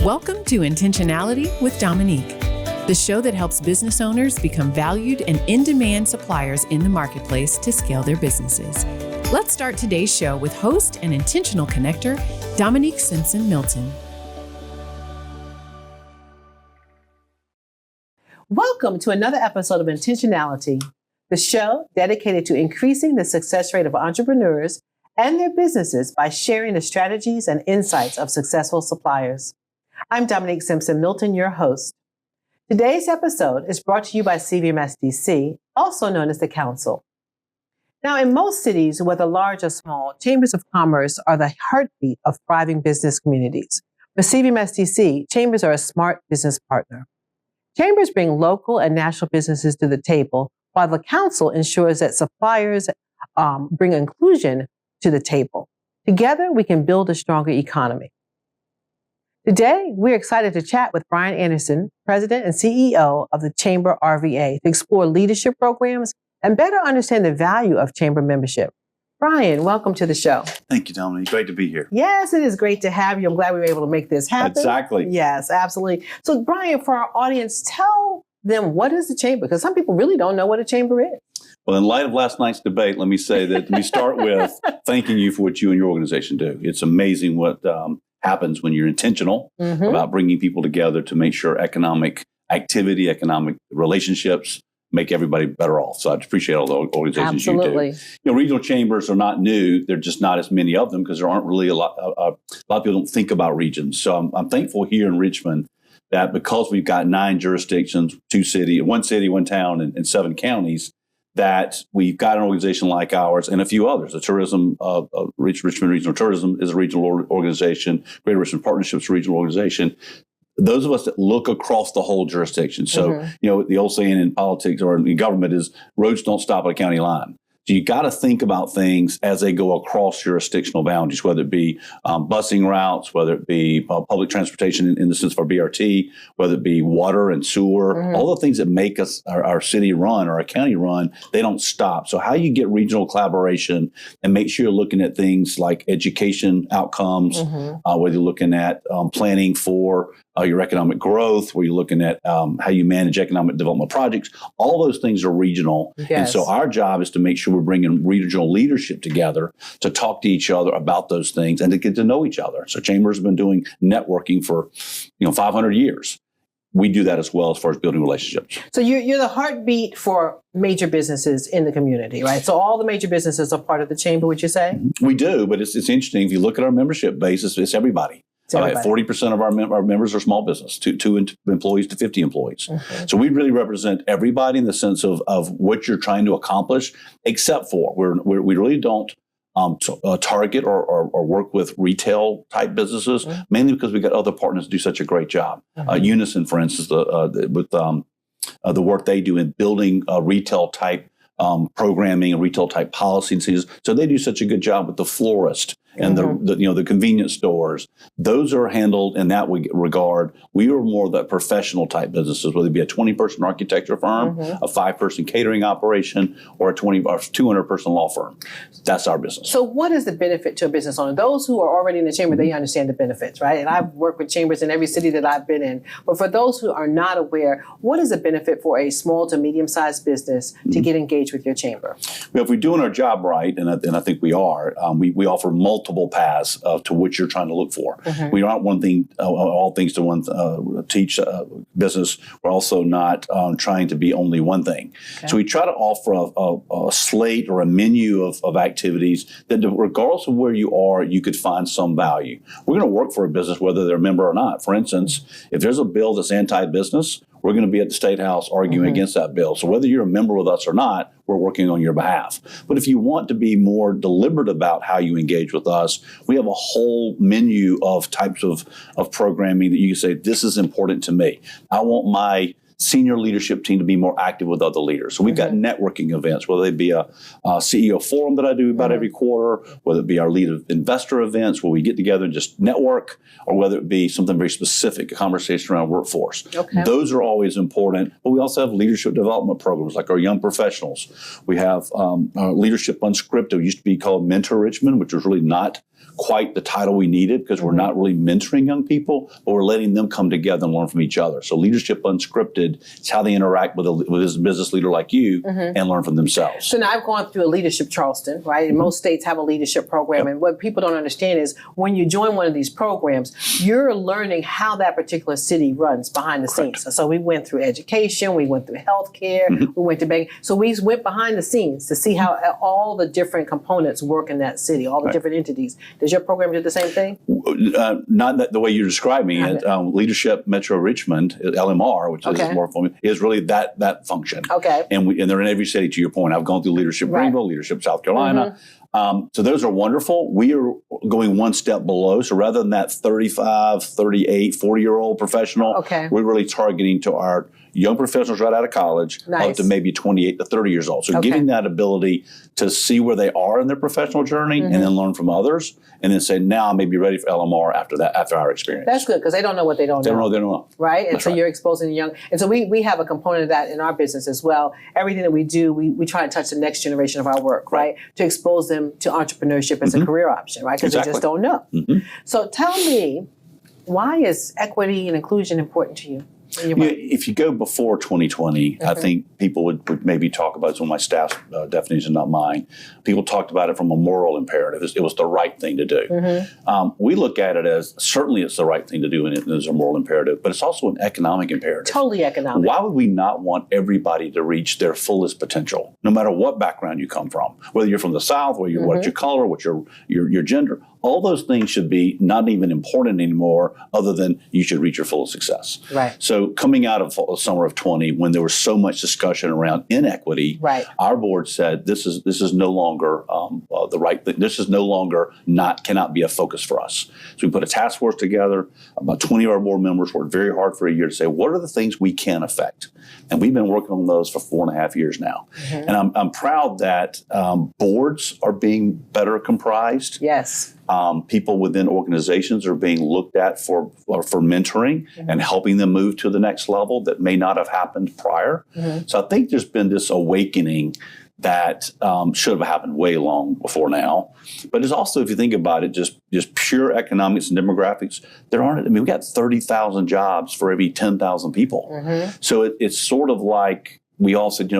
Welcome to Intentionality with Dominique, the show that helps business owners become valued and in-demand suppliers in the marketplace to scale their businesses. Let's start today's show with host and intentional connector, Dominique Simpson-Milton. Welcome to another episode of Intentionality, the show dedicated to increasing the success rate of entrepreneurs and their businesses by sharing the strategies and insights of successful suppliers. I'm Dominique Simpson-Milton, your host. Today's episode is brought to you by CVMSDC, also known as the Council. Now, in most cities, whether large or small, chambers of commerce are the heartbeat of thriving business communities. For CVMSDC, chambers are a smart business partner. Chambers bring local and national businesses to the table, while the Council ensures that suppliers bring inclusion to the table. Together, we can build a stronger economy. Today, we're excited to chat with Brian Anderson, President and CEO of the ChamberRVA, to explore leadership programs and better understand the value of chamber membership. Brian, welcome to the show. Thank you, Dominique. Great to be here. Yes, it is great to have you. I'm glad we were able to make this happen. Exactly. Yes, absolutely. So, Brian, for our audience, tell them what is the chamber? Because some people really don't know what a chamber is. Well, in light of last night's debate, let me start with thanking you for what you and your organization do. It's amazing what happens when you're intentional about bringing people together to make sure economic activity, economic relationships make everybody better off. So I appreciate all the organizations Absolutely. You do. Regional chambers are not new. There are just not as many of them because there aren't really a lot of people don't think about regions. So I'm thankful here in Richmond that because we've got 9 jurisdictions, 1 city, 1 town, and 7 counties, that we've got an organization like ours and a few others. The Richmond Regional Tourism is a regional organization. Greater Richmond Partnerships is a regional organization. Those of us that look across the whole jurisdiction. So, the old saying in politics or in government is roads don't stop at a county line. So you got to think about things as they go across jurisdictional boundaries, whether it be busing routes, whether it be public transportation in the sense of our BRT, whether it be water and sewer, all the things that make us our city run or our county run, they don't stop. So how you get regional collaboration and make sure you're looking at things like education outcomes, whether you're looking at planning for your economic growth, where you're looking at how you manage economic development projects, all those things are regional. Yes. And so our job is to make sure we're bringing regional leadership together to talk to each other about those things and to get to know each other. So Chambers have been doing networking for 500 years. We do that as well as far as building relationships. So you're the heartbeat for major businesses in the community, right? So all the major businesses are part of the chamber, would you say? We do, but it's interesting. If you look at our membership base, it's everybody. 40% of our members are small business, 2 employees to 50 employees. So we really represent everybody in the sense of what you're trying to accomplish, except for we really don't target or work with retail type businesses, mainly because we've got other partners who do such a great job. Unison, for instance, with the work they do in building retail type programming and retail type policies. So they do such a good job with the florist and the convenience stores. Those are handled in that regard. We are more the professional type businesses, whether it be a 20-person architecture firm, a 5-person catering operation, or a 200-person law firm. That's our business. So what is the benefit to a business owner? Those who are already in the chamber, they understand the benefits, right? And I've worked with chambers in every city that I've been in. But for those who are not aware, what is the benefit for a small to medium-sized business to get engaged with your chamber? Well, if we're doing our job right, and I think we are, we offer multiple paths to what you're trying to look for. We aren't all things to teach business. We're also not trying to be only one thing. So we try to offer a slate or a menu of activities that, regardless of where you are, you could find some value. We're going to work for a business whether they're a member or not. For instance, if there's a bill that's anti-business, we're going to be at the State House arguing against that bill. So whether you're a member with us or not, we're working on your behalf. But if you want to be more deliberate about how you engage with us, we have a whole menu of types of programming that you can say, this is important to me. I want my senior leadership team to be more active with other leaders. So we've got networking events, whether they be a CEO forum that I do about every quarter, whether it be our lead investor events where we get together and just network, or whether it be something very specific, a conversation around workforce. Those are always important. But we also have leadership development programs like our young professionals. We have leadership unscripted. It used to be called Mentor Richmond, which was really not quite the title we needed because we're not really mentoring young people, but we're letting them come together and learn from each other. So leadership unscripted, it's how they interact with a business leader like you and learn from themselves. So now I've gone through a leadership Charleston, right? And most states have a leadership program. And what people don't understand is when you join one of these programs, you're learning how that particular city runs behind the scenes. So we went through education, we went through healthcare, we went to banking. So we went behind the scenes to see how all the different components work in that city, all the different entities. Does your program do the same thing? Not the way you describe me. Leadership Metro Richmond, LMR, which is more for me, is really that function. Okay. And they're in every city, to your point. I've gone through Leadership Greenville, Leadership South Carolina. So those are wonderful. We are going one step below. So rather than that 35, 38, 40-year-old professional, we're really targeting to our young professionals right out of college up to maybe 28 to 30 years old. So giving that ability to see where they are in their professional journey and then learn from others and then say, now I may be ready for LMR after our experience. That's good because they don't know what they don't know. They don't know. Right? And so you're exposing the young. And so we have a component of that in our business as well. Everything that we do, we try to touch the next generation of our work, right? To expose them to entrepreneurship as a career option, right? Because they just don't know. So tell me, why is equity and inclusion important to you? If you go before 2020, I think people would maybe talk about, it's one of my staff's definition, not mine. People talked about it from a moral imperative. It was the right thing to do. We look at it as, certainly it's the right thing to do and it's a moral imperative, but it's also an economic imperative. Totally economic. Why would we not want everybody to reach their fullest potential, no matter what background you come from? Whether you're from the South, whether you're what's your color, what's your gender, all those things should be not even important anymore, other than you should reach your fullest success. Right. So coming out of summer of 20, when there was so much discussion around inequity, our board said this is no longer the right thing. This is no longer cannot be a focus for us. So we put a task force together. About 20 of our board members worked very hard for a year to say, what are the things we can affect? And we've been working on those for 4.5 years now. And I'm proud that boards are being better comprised. Yes. People within organizations are being looked at for mentoring and helping them move to the next level that may not have happened prior. So I think there's been this awakening that should have happened way long before now. But it's also, if you think about it, just pure economics and demographics, we got 30,000 jobs for every 10,000 people. So it's sort of like we all said,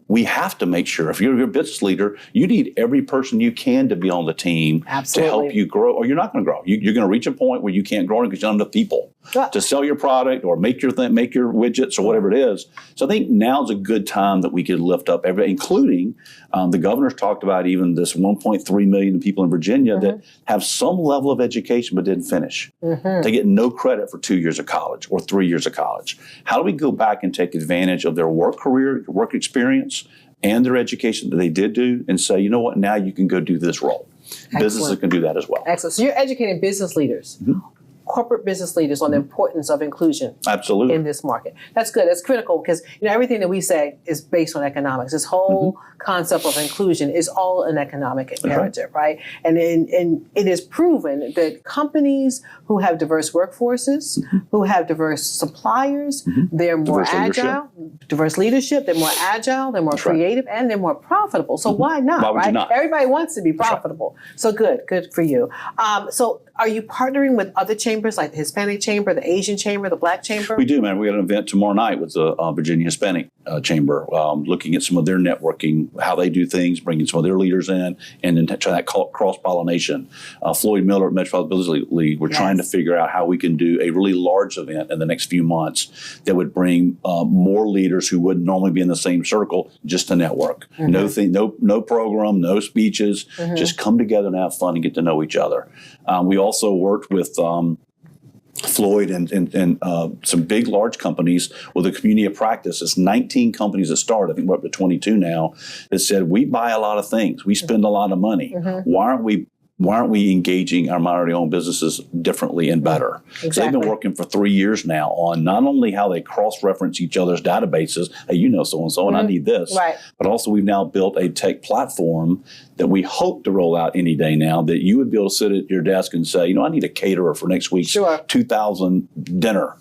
we have to make sure, if you're a business leader, you need every person you can to be on the team to help you grow, or you're not going to grow. You're going to reach a point where you can't grow because you don't have enough people to sell your product or make your widgets or whatever it is. So I think now's a good time that we could lift up everybody, including the governor's talked about even this 1.3 million people in Virginia that have some level of education but didn't finish. They get no credit for 2 years of college or 3 years of college. How do we go back and take advantage of their work career, work experience, and their education that they did do and say, you know what, now you can go do this role. Businesses can do that as well. Excellent. So you're educating business leaders. Corporate business leaders on the importance of inclusion in this market. That's good. That's critical because everything that we say is based on economics. This whole concept of inclusion is all an economic imperative, right? And it is proven that companies who have diverse workforces, who have diverse suppliers, they're more agile, diverse leadership, they're more agile, they're more creative, and they're more profitable. So why not, why would you not? Everybody wants to be profitable. So good for you. So are you partnering with other chambers like the Hispanic Chamber, the Asian Chamber, the Black Chamber? We do, man. We got an event tomorrow night with the Virginia Hispanic Chamber, looking at some of their networking, how they do things, bringing some of their leaders in, and then trying that cross-pollination. Floyd Miller at Metropolitan Business League, we're trying to figure out how we can do a really large event in the next few months that would bring more leaders who wouldn't normally be in the same circle just to network. No program, no speeches, just come together and have fun and get to know each other. We also worked with Floyd and some big, large companies with a community of practice. It's 19 companies that started. I think we're up to 22 now that said, we buy a lot of things. We spend a lot of money. Why aren't we engaging our minority-owned businesses differently and better? So they've been working for 3 years now on not only how they cross-reference each other's databases, hey, you know so-and-so, and I need this, but also we've now built a tech platform that we hope to roll out any day now that you would be able to sit at your desk and say, I need a caterer for next week's 2,000 dinner.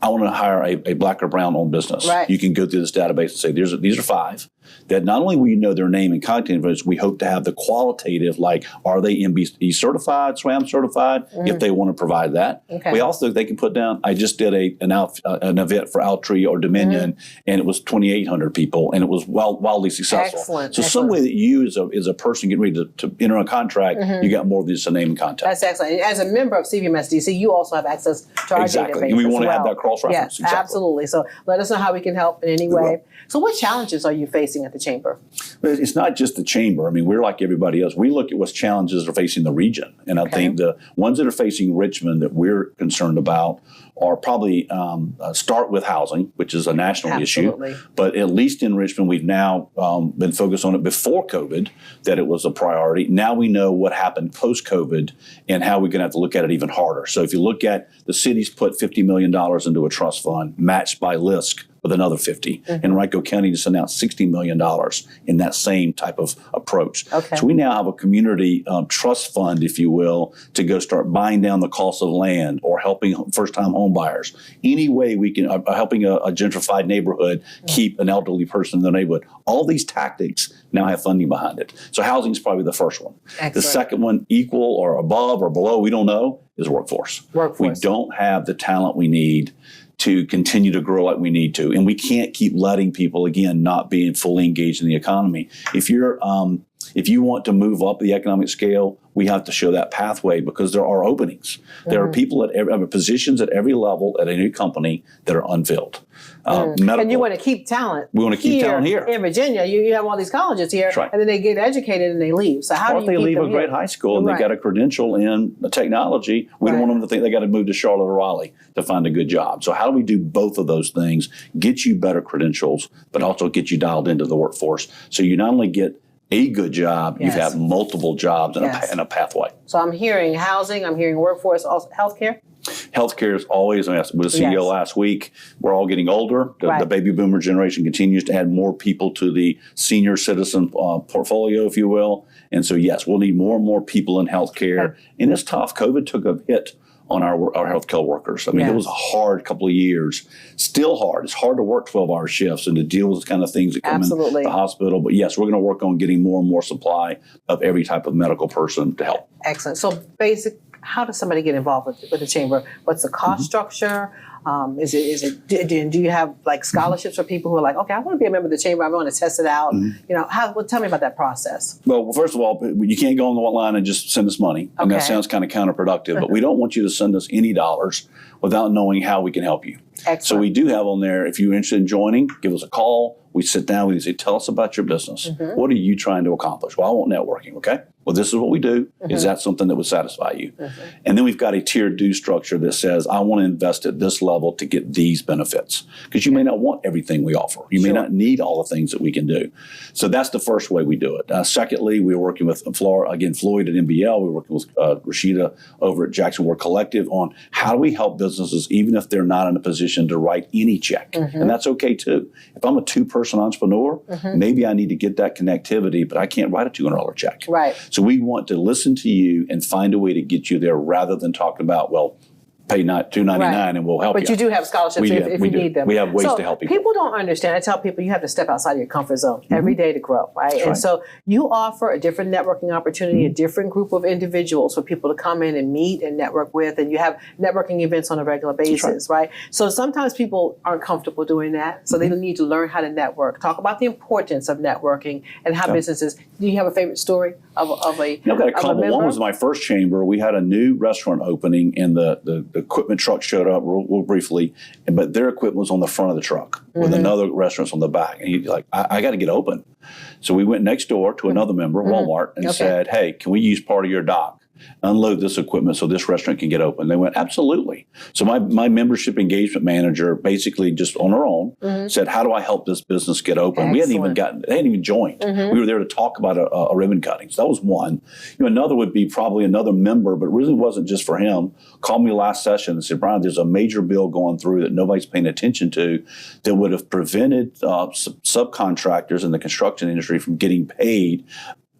I want to hire a Black or brown owned business. You can go through this database and say, these are 5. that not only will you know their name and contact information, we hope to have the qualitative, like, are they MBE certified, SWAM certified, if they want to provide that. Okay. We also, they can put down, I just did an event for Altria or Dominion, and it was 2,800 people, and it was wildly successful. Excellent. So some way that you, as a person getting ready to enter a contract, you got more than just a name and contact. That's excellent. As a member of CVMSDC, you also have access to our database. And we want to have that Yes, cross-reference. absolutely. So let us know how we can help in any way. So what challenges are you facing at the Chamber? It's not just the Chamber. I mean, we're like everybody else. We look at what challenges are facing the region. And I think the ones that are facing Richmond that we're concerned about are probably start with housing, which is a national issue. But at least in Richmond, we've now been focused on it before COVID, that it was a priority. Now we know what happened post-COVID and how we're going to have to look at it even harder. So if you look at the city's put $50 million into a trust fund matched by LISC with another 50. And Henrico County just announced $60 million in that same type of approach. So we now have a community trust fund, if you will, to go start buying down the cost of land or helping first-time home buyers. Any way we can, helping a gentrified neighborhood keep an elderly person in the neighborhood. All these tactics now have funding behind it. So housing is probably the first one. The second one, equal or above or below, we don't know, is workforce. We don't have the talent we need to continue to grow like we need to. And we can't keep letting people, again, not being fully engaged in the economy. If you want to move up the economic scale, we have to show that pathway because there are openings. There are people at positions at every level at any company that are unfilled. And you want to keep talent. We want to keep talent here. In Virginia, you have all these colleges here, and then they get educated and they leave. So how do you keep them here? Or if they leave a great high school and they got a credential in technology, we don't want them to think they got to move to Charlotte or Raleigh to find a good job. So how do we do both of those things, get you better credentials, but also get you dialed into the workforce so you not only get a good job, you've had multiple jobs and a pathway. So I'm hearing housing, I'm hearing workforce, also healthcare. Healthcare is always, I was with the CEO last week, we're all getting older. The baby boomer generation continues to add more people to the senior citizen portfolio, if you will. And so, yes, we'll need more and more people in healthcare. And it's tough. COVID took a hit on our healthcare workers. I mean, it was a hard couple of years. Still hard. It's hard to work 12-hour shifts and to deal with the kind of things that come in the hospital. But yes, we're going to work on getting more and more supply of every type of medical person to help. Excellent. So how does somebody get involved with the Chamber? What's the cost structure? Do you have like scholarships for people who are like, okay, I want to be a member of the Chamber. I want to test it out. Tell me about that process. Well, first of all, you can't go on the line and just send us money. And that sounds kind of counterproductive, but we don't want you to send us any dollars without knowing how we can help you. Excellent. So we do have on there, if you're interested in joining, give us a call. We sit down with you and say, tell us about your business. What are you trying to accomplish? Well, I want networking, okay? Well, this is what we do. Is that something that would satisfy you? And then we've got a tiered due structure that says, I want to invest at this level to get these benefits. Because you may not want everything we offer. You may not need all the things that we can do. So that's the first way we do it. Secondly, we're working with Floyd at NBL. We're working with Rashida over at Jackson Ward Collective on how do we help businesses even if they're not in a position to write any check. And that's okay too. If I'm a two-person entrepreneur, maybe I need to get that connectivity, but I can't write a $200 check. So we want to listen to you and find a way to get you there rather than talking about, well, pay $2.99 and we'll help you. But you do have scholarships if you need them. We have ways to help people. People don't understand. I tell people you have to step outside of your comfort zone every day to grow, right? And so you offer a different networking opportunity, a different group of individuals for people to come in and meet and network with, and you have networking events on a regular basis, right? So sometimes people aren't comfortable doing that, so they need to learn how to network. Talk about the importance of networking and how businesses. Do you have a favorite story of a I've got a couple. One was my first chamber. We had a new restaurant opening, and the equipment truck showed up real briefly, but their equipment was on the front of the truck with another restaurant's on the back. And he's like, I got to get open. So we went next door to another member, Walmart, and said, hey, can we use part of your dock? Unload this equipment so this restaurant can get open. They went, absolutely. So my membership engagement manager basically just on her own said, how do I help this business get open? They hadn't even joined. We were there to talk about a ribbon cutting. So that was one. Another would be probably another member, but it really wasn't just for him. Called me last session and said, Brian, there's a major bill going through that nobody's paying attention to that would have prevented subcontractors in the construction industry from getting paid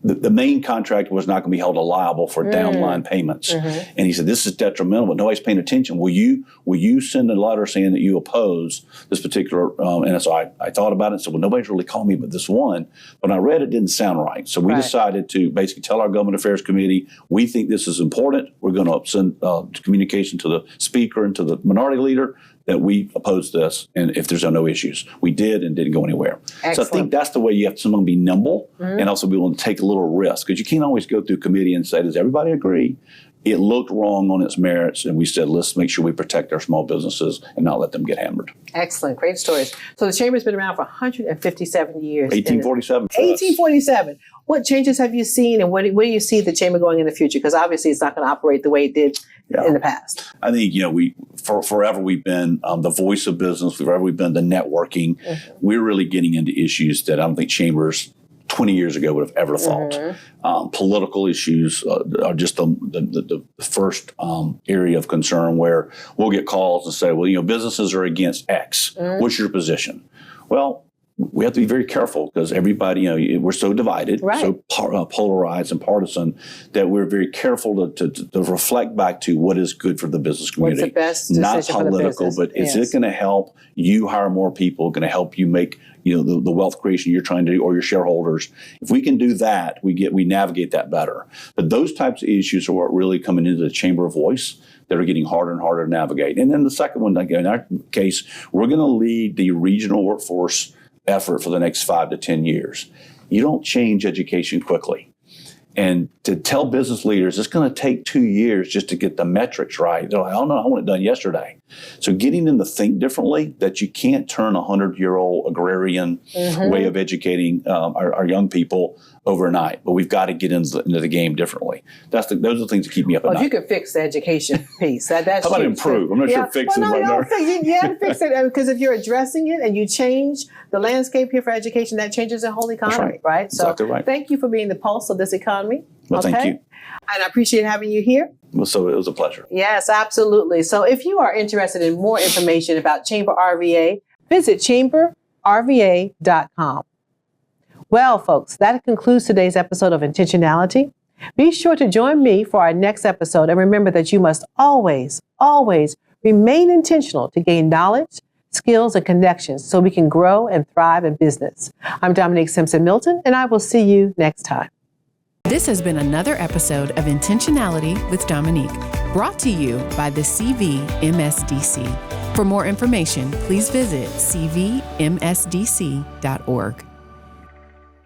the main contractor was not going to be held liable for downline payments. And he said, this is detrimental, but nobody's paying attention. Will you send a letter saying that you oppose this particular, and so I thought about it and said, well, nobody's really called me but this one. But when I read it, didn't sound right. So we decided to basically tell our Government Affairs Committee, we think this is important. We're going to send communication to the Speaker and to the Minority Leader that we oppose this, and if there's no issues. We did and didn't go anywhere. Excellent. So I think that's the way you have to be nimble and also be willing to take a little risk, because you can't always go through committee and say, does everybody agree? It looked wrong on its merits, and we said, let's make sure we protect our small businesses and not let them get hammered. Excellent. Great stories. So the Chamber's been around for 157 years. 1847. 1847. What changes have you seen, and where do you see the Chamber going in the future? Because obviously it's not going to operate the way it did in the past. I think, forever we've been the voice of business. Forever we've been the networking. We're really getting into issues that I don't think chambers 20 years ago would have ever thought. Political issues are just the first area of concern, where we'll get calls and say, well, businesses are against X. What's your position? Well, we have to be very careful, because everybody, we're so divided, so polarized and partisan, that we're very careful to reflect back to what is good for the business community. What's the best decision not political, for the business? but is it going to help you hire more people, going to help you make the wealth creation you're trying to do, or your shareholders? If we can do that, we navigate that better. But those types of issues are what really coming into the chamber of voice that are getting harder and harder to navigate. And then the second one, in our case, we're going to lead the regional workforce effort for the next 5 to 10 years. You don't change education quickly. And to tell business leaders it's going to take 2 years just to get the metrics right, they're like, oh no, I want it done yesterday. So getting them to think differently, that you can't turn a 100-year-old agrarian way of educating our young people overnight, but we've got to get into the game differently. Those are the things that keep me up at night. If you could fix the education piece, that's how about improve? I'm not sure fix is right now. You have to fix it, because if you're addressing it and you change the landscape here for education, that changes the whole economy, right? So exactly right. Thank you for being the pulse of this economy. Well, thank you. And I appreciate having you here. Well, so it was a pleasure. Yes, absolutely. So if you are interested in more information about ChamberRVA, visit ChamberRVA.com. Well, folks, that concludes today's episode of Intentionality. Be sure to join me for our next episode. And remember that you must always, always remain intentional to gain knowledge, skills, and connections so we can grow and thrive in business. I'm Dominique Simpson-Milton, and I will see you next time. This has been another episode of Intentionality with Dominique, brought to you by the CVMSDC. For more information, please visit cvmsdc.org.